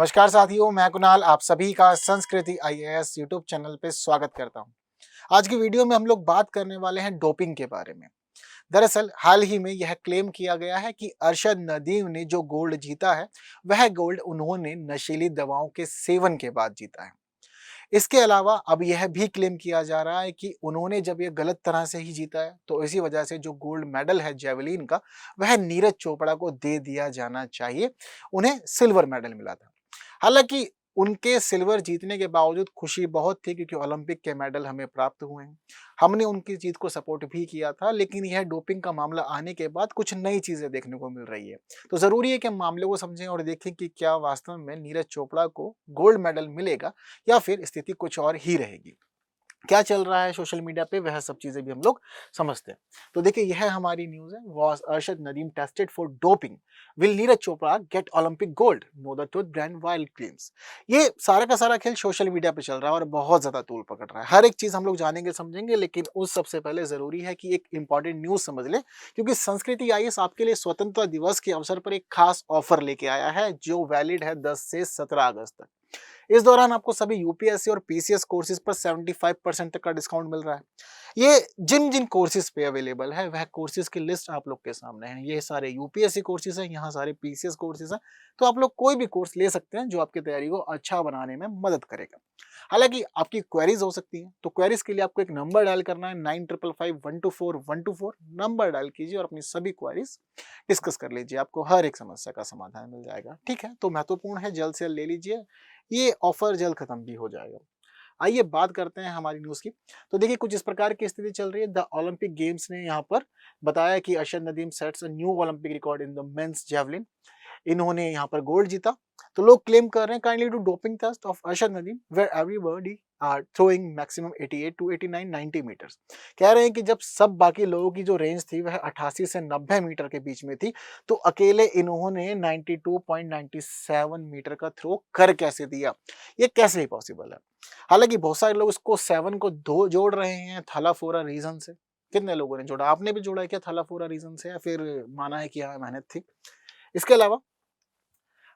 नमस्कार साथियों, मैं कुणाल आप सभी का संस्कृति आईएएस यूट्यूब चैनल पे स्वागत करता हूं। आज की वीडियो में हम लोग बात करने वाले हैं डोपिंग के बारे में। दरअसल हाल ही में यह क्लेम किया गया है कि अरशद नदीम ने जो गोल्ड जीता है, वह गोल्ड उन्होंने नशीली दवाओं के सेवन के बाद जीता है। इसके अलावा अब यह भी क्लेम किया जा रहा है कि उन्होंने जब यह गलत तरह से ही जीता है, तो इसी वजह से जो गोल्ड मेडल है जेवलिन का, वह नीरज चोपड़ा को दे दिया जाना चाहिए। उन्हें सिल्वर मेडल मिला था। हालांकि उनके सिल्वर जीतने के बावजूद खुशी बहुत थी, क्योंकि ओलंपिक के मेडल हमें प्राप्त हुए हैं। हमने उनकी जीत को सपोर्ट भी किया था, लेकिन यह डोपिंग का मामला आने के बाद कुछ नई चीजें देखने को मिल रही है। तो जरूरी है कि हम मामले को समझें और देखें कि क्या वास्तव में नीरज चोपड़ा को गोल्ड मेडल मिलेगा या फिर स्थिति कुछ और ही रहेगी। क्या चल रहा है सोशल मीडिया पे, वह सब चीजें भी हम लोग समझते हैं। तो देखिए, यह हमारी न्यूज है। Was Arshad Nadeem tested for doping, will Neeraj Chopra get Olympic gold, know the truth brand wild claims. ये सारा का सारा खेल सोशल मीडिया पे चल रहा है और बहुत ज्यादा तूल पकड़ रहा है। हर एक चीज हम लोग जानेंगे समझेंगे, लेकिन उस सबसे पहले जरूरी है कि एक इंपॉर्टेंट न्यूज समझ ले, क्योंकि संस्कृति आईएएस आपके लिए स्वतंत्रता दिवस के अवसर पर एक खास ऑफर लेके आया है, जो वैलिड है 10 से 17 अगस्त तक। इस दौरान आपको सभी यूपीएससी और पीसीएस कोर्सेज पर 75% तक का डिस्काउंट मिल रहा है। ये जिन जिन कोर्सेज पे अवेलेबल है, वह कोर्सेज की लिस्ट आप लोग के सामने है। ये सारे यूपीएससी कोर्सेज हैं, यहाँ सारे पीसीएस कोर्सेज हैं। तो आप लोग कोई भी कोर्स ले सकते हैं जो आपकी तैयारी को अच्छा बनाने में मदद करेगा। हालांकि आपकी क्वेरीज हो सकती हैं, तो क्वेरीज के लिए आपको एक नंबर डायल करना है, 9555 124 124। नंबर डायल कीजिए और अपनी सभी क्वेरीज डिस्कस कर लीजिए। आपको हर एक समस्या का समाधान मिल जाएगा। ठीक है, तो महत्वपूर्ण है, जल्द से जल्द ले लीजिए। ये ऑफर जल्द खत्म भी हो जाएगा। आइए बात करते हैं हमारी न्यूज की। तो देखिए, कुछ इस प्रकार की स्थिति चल रही है। द ओलंपिक गेम्स ने यहाँ पर बताया कि Arshad Nadeem sets a new Olympic record in the men's javelin. इन्होंने यहाँ पर गोल्ड जीता। तो लोग क्लेम कर रहे हैं, kindly do doping test of Arshad Nadeem where everybody are throwing maximum 88 to 89 90 meters. कह रहे हैं कि जब सब बाकी लोगों की जो रेंज थी वह 88 से 90 मीटर के बीच में थी, तो अकेले इन्होंने 92.97 मीटर का थ्रो कर कैसे दिया, ये कैसे ही पॉसिबल है। हालांकि बहुत सारे लोग इसको 7 को दो जोड़ रहे हैं थैलाफोरा रीजन से। कितने लोगों ने जोड़ा? आपने भी जोड़ा है क्या थैलाफोरा रीजन से, या फिर माना है कि हाँ मेहनत थी? इसके अलावा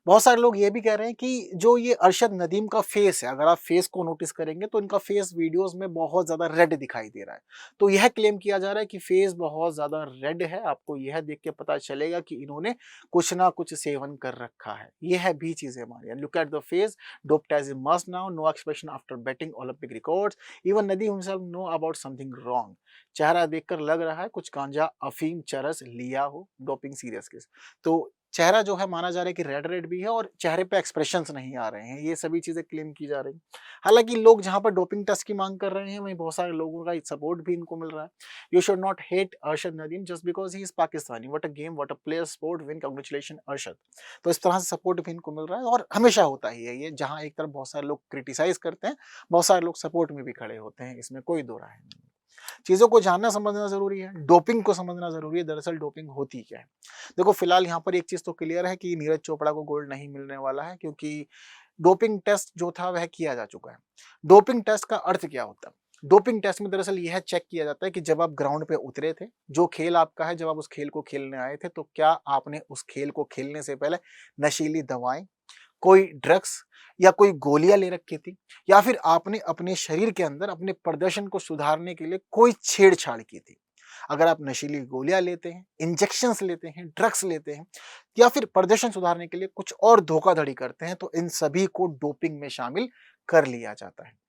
बहुत सारे लोग ये भी कह रहे हैं कि जो ये अरशद नदीम का फेस है, अगर आप फेस को नोटिस करेंगे तो इनका फेस वीडियोस में बहुत ज्यादा रेड दिखाई दे रहा है। तो यह क्लेम किया जा रहा है कि फेस बहुत ज्यादा रेड है। आपको यह देख के पता चलेगा कि इन्होंने कुछ ना कुछ सेवन कर रखा है। यह भी चीजें हमारी। Look at the face, dope test is must now, no expression after beating Olympic records, even Nadeem himself know about something wrong. चेहरा देखकर लग रहा है कुछ गांजा, अफीम, चरस लिया हो, डोपिंग सीरियस केस। तो चेहरा जो है माना जा रहा है कि रेड रेड भी है और चेहरे पे एक्सप्रेशंस नहीं आ रहे हैं। ये सभी चीजें क्लेम की जा रही हैं। हालांकि लोग जहां पर डोपिंग टेस्ट की मांग कर रहे हैं, वहीं बहुत सारे लोगों का सपोर्ट भी इनको मिल रहा है। You should not hate Arshad Nadeem just because he is Pakistani, what a game, what a player, sport win, congratulation Arshad. तो इस तरह से सपोर्ट भी इनको मिल रहा है और हमेशा होता ही है ये। जहां एक तरफ बहुत सारे लोग क्रिटिसाइज करते हैं, बहुत सारे लोग सपोर्ट में भी खड़े होते हैं। इसमें कोई दो राय नहीं। चीजों को जानना समझना जरूरी है, डोपिंग को समझना जरूरी है। दरअसल डोपिंग होती क्या है? देखो, फिलहाल यहाँ पर एक चीज तो क्लियर है कि नीरज चोपड़ा को गोल्ड नहीं मिलने वाला है, क्योंकि डोपिंग टेस्ट जो था वह किया जा चुका है। डोपिंग टेस्ट का अर्थ क्या होता है? डोपिंग टेस्ट में दरअसल यह चेक किया जाता है कि जब आप ग्राउंड पे उतरे थे, जो खेल आपका है, जब आप उस खेल को खेलने आए थे, तो क्या आपने उस खेल को खेलने से पहले नशीली दवाएं, कोई ड्रग्स या कोई गोलियां ले रखी थी, या फिर आपने अपने शरीर के अंदर अपने प्रदर्शन को सुधारने के लिए कोई छेड़छाड़ की थी। अगर आप नशीली गोलियां लेते हैं, इंजेक्शंस लेते हैं, ड्रग्स लेते हैं, या फिर प्रदर्शन सुधारने के लिए कुछ और धोखाधड़ी करते हैं, तो इन सभी को डोपिंग में शामिल कर लिया जाता है।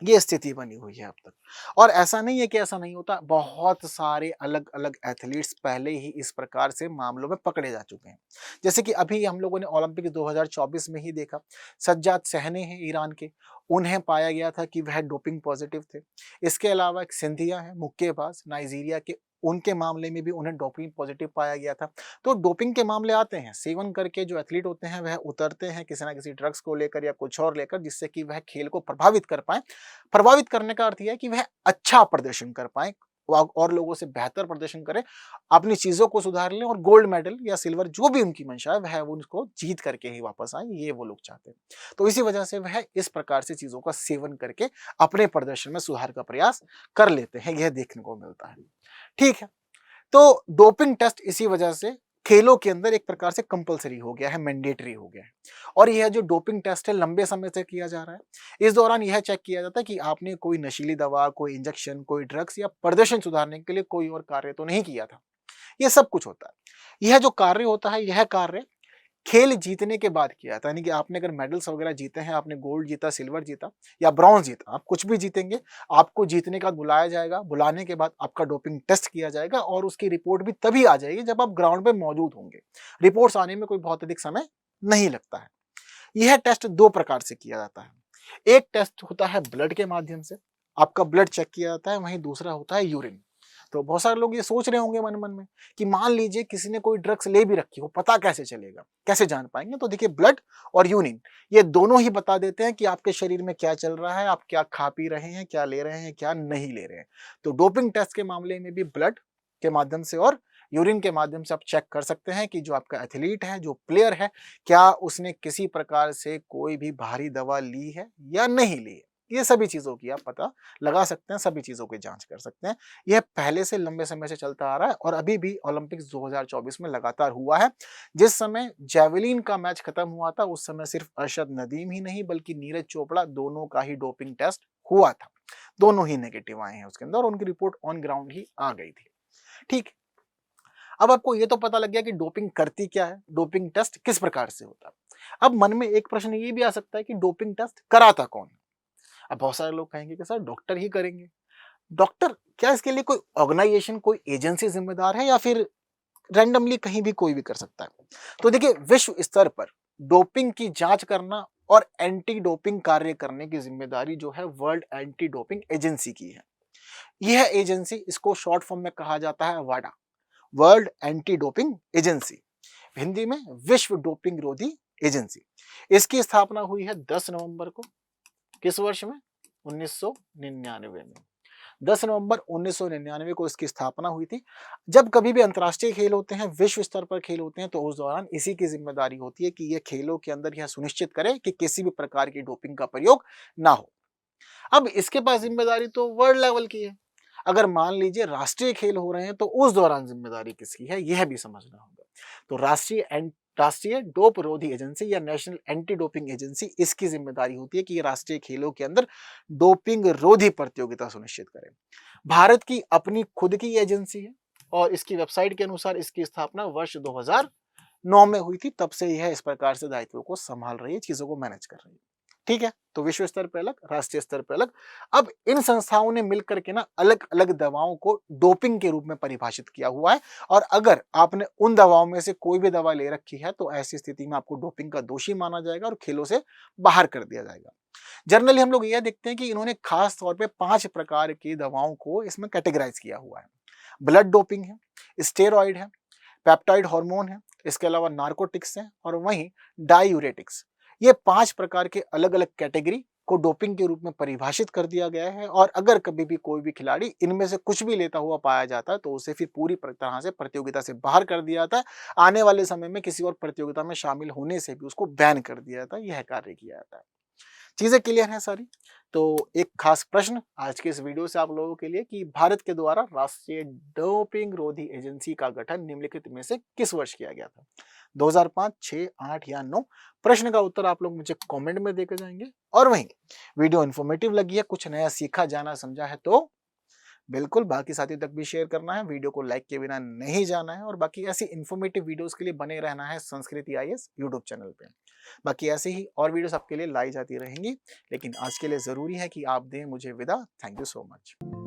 ये स्थिति बनी हुई है अब तक। और ऐसा नहीं है कि ऐसा नहीं होता, बहुत सारे अलग अलग एथलीट्स पहले ही इस प्रकार से मामलों में पकड़े जा चुके हैं। जैसे कि अभी हम लोगों ने ओलंपिक 2024 में ही देखा, सज्जाद सहने हैं ईरान के, उन्हें पाया गया था कि वह डोपिंग पॉजिटिव थे। इसके अलावा एक सिंधिया है, मुक्केबाज, नाइजीरिया के, उनके मामले में भी उन्हें डोपिंग पॉजिटिव पाया गया था। तो डोपिंग के मामले आते हैं, सेवन करके जो एथलीट होते हैं वह उतरते हैं किसी ना किसी ड्रग्स को लेकर या कुछ और लेकर, जिससे कि वह खेल को प्रभावित कर पाए। प्रभावित करने का अर्थ यह है कि वह अच्छा प्रदर्शन कर पाए और लोगों से बेहतर प्रदर्शन करें, अपनी चीजों को सुधार लें और गोल्ड मेडल या सिल्वर जो भी उनकी मंशा है वह उनको जीत करके ही वापस आए, ये वो लोग चाहते हैं। तो इसी वजह से वह इस प्रकार से चीजों का सेवन करके अपने प्रदर्शन में सुधार का प्रयास कर लेते हैं, यह देखने को मिलता है। ठीक है, तो डोपिंग टेस्ट इसी वजह से खेलों के अंदर एक प्रकार से कंपलसरी हो गया है, मैंडेटरी हो गया है। और यह जो डोपिंग टेस्ट है लंबे समय से किया जा रहा है। इस दौरान यह चेक किया जाता है कि आपने कोई नशीली दवा, कोई इंजेक्शन, कोई ड्रग्स या प्रदर्शन सुधारने के लिए कोई और कार्य तो नहीं किया था। ये सब कुछ होता है। यह जो कार्य होता है, यह कार्य खेल जीतने के बाद किया था। यानी कि आपने अगर मेडल्स वगैरह जीते हैं, आपने गोल्ड जीता, सिल्वर जीता या ब्रॉन्ज जीता, आप कुछ भी जीतेंगे, आपको जीतने के बाद बुलाया जाएगा। बुलाने के बाद आपका डोपिंग टेस्ट किया जाएगा और उसकी रिपोर्ट भी तभी आ जाएगी जब आप ग्राउंड पे मौजूद होंगे। रिपोर्ट्स आने में कोई बहुत अधिक समय नहीं लगता है। यह टेस्ट 2 प्रकार से किया जाता है। एक टेस्ट होता है ब्लड के माध्यम से, आपका ब्लड चेक किया जाता है, वहीं दूसरा होता है यूरिन। तो बहुत सारे लोग ये सोच रहे होंगे मन-मन में कि मान लीजिए किसी ने कोई ड्रग्स ले भी रखी हो, पता कैसे चलेगा? कैसे जान पाएँगे? तो देखिए ब्लड और यूरिन ये दोनों ही बता देते हैं कि आपके शरीर में क्या चल रहा है, आप क्या खा पी रहे हैं, क्या ले रहे हैं, क्या नहीं ले रहे हैं। तो डोपिंग टेस्ट के मामले में भी ब्लड के माध्यम से और यूरिन के माध्यम से आप चेक कर सकते हैं कि जो आपका एथलीट है, जो प्लेयर है, क्या उसने किसी प्रकार से कोई भी भारी दवा ली है या नहीं ली है। ये सभी चीज़ों की आप पता लगा सकते हैं, सभी चीज़ों की जाँच कर सकते हैं। यह पहले से लंबे समय से चलता आ रहा है और अभी भी ओलंपिक्स 2024 में लगातार हुआ है। जिस समय जेवलिन का मैच खत्म हुआ था, उस समय सिर्फ अरशद नदीम ही नहीं बल्कि नीरज चोपड़ा दोनों का ही डोपिंग टेस्ट हुआ था। दोनों ही नेगेटिव आए हैं उसके अंदर और उनकी रिपोर्ट ऑन ग्राउंड ही आ गई थी। ठीक। अब आपको ये तो पता लग गया कि डोपिंग करती क्या है, डोपिंग टेस्ट किस प्रकार से होता है। अब मन में एक प्रश्न ये भी आ सकता है कि डोपिंग टेस्ट कराता कौन है? अब बहुत सारे लोग कहेंगे कि सर डॉक्टर ही करेंगे। डॉक्टर क्या इसके लिए कोई ऑर्गेनाइजेशन, कोई एजेंसी जिम्मेदार है या फिर रैंडमली कहीं भी कोई भी कर सकता है? तो देखिए विश्व स्तर पर डोपिंग की जांच करना और एंटी डोपिंग कार्य करने की जिम्मेदारी जो है वर्ल्ड एंटी डोपिंग एजेंसी की है। यह एजेंसी, इसको शॉर्ट फॉर्म में कहा जाता है वाडा, world anti doping agency, Hindi में विश्व डोपिंग रोधी एजेंसी। इसकी स्थापना हुई है 10 नवंबर को, किस वर्ष में? 1999 में। 10 नवंबर 1999 को इसकी स्थापना हुई थी। जब कभी भी अंतर्राष्ट्रीय खेल होते हैं, विश्व स्तर पर खेल होते हैं, तो उस दौरान इसी की जिम्मेदारी होती है कि ये खेलों के अंदर यह सुनिश्चित करे कि किसी भी प्रकार की डोपिंग का प्रयोग ना हो। अब इसके पास जिम्मेदारी तो वर्ल्ड लेवल की है। अगर मान लीजिए राष्ट्रीय खेल हो रहे हैं तो उस दौरान जिम्मेदारी किसकी है, यह भी समझना होगा। तो राष्ट्रीय डोप रोधी एजेंसी या नेशनल एंटी डोपिंग एजेंसी, इसकी जिम्मेदारी होती है कि ये राष्ट्रीय खेलों के अंदर डोपिंग रोधी प्रतियोगिता सुनिश्चित करे। भारत की अपनी खुद की एजेंसी है और इसकी वेबसाइट के अनुसार इसकी स्थापना वर्ष 2009 में हुई थी। तब से यह इस प्रकार से दायित्वों को संभाल रही है, चीजों को मैनेज कर रही है। ठीक है, तो विश्व स्तर पे अलग, राष्ट्रीय स्तर पे अलग। अब इन संस्थाओं ने मिलकर के ना अलग अलग दवाओं को डोपिंग के रूप में परिभाषित किया हुआ है और अगर आपने उन दवाओं में से कोई भी दवा ले रखी है तो ऐसी स्थिति में आपको डोपिंग का दोषी माना जाएगा और खेलों से बाहर कर दिया जाएगा। जनरली हम लोग यह देखते हैं कि इन्होंने खास तौर पे 5 प्रकार की दवाओं को इसमें कैटेगराइज किया हुआ है। ब्लड डोपिंग है, स्टेरॉइड है, पेप्टाइड हार्मोन है, इसके अलावा नार्कोटिक्स हैं और वहीं डायूरेटिक्स। ये 5 प्रकार के अलग-अलग कैटेगरी को डोपिंग के रूप में परिभाषित कर दिया गया है और अगर कभी भी कोई भी खिलाड़ी इनमें से कुछ भी लेता हुआ पाया जाता है तो उसे फिर पूरी तरह से प्रतियोगिता से बाहर कर दिया जाता है। आने वाले समय में किसी और प्रतियोगिता में शामिल होने से भी उसको बैन कर दिया जाता है। यह कार्य किया जाता है। चीजें क्लियर हैं सारी? तो एक खास प्रश्न आज के इस वीडियो से आप लोगों के लिए कि भारत के द्वारा राष्ट्रीय डोपिंग रोधी एजेंसी का गठन निम्नलिखित में से किस वर्ष किया गया था? 2005, 6, 8 या 9? प्रश्न का उत्तर आप लोग मुझे कमेंट में देकर जाएंगे। और वहीं वीडियो इन्फॉर्मेटिव लगी है, कुछ नया सीखा जाना समझा है तो बिल्कुल बाकी साथियों तक भी शेयर करना है, वीडियो को लाइक किए बिना नहीं जाना है और बाकी ऐसी इन्फॉर्मेटिव वीडियोस के लिए बने रहना है संस्कृति आईएएस यूट्यूब चैनल पे। बाकी ऐसे ही और वीडियोस आपके लिए लाई जाती रहेंगी, लेकिन आज के लिए जरूरी है कि आप दें मुझे विदा। Thank you so much.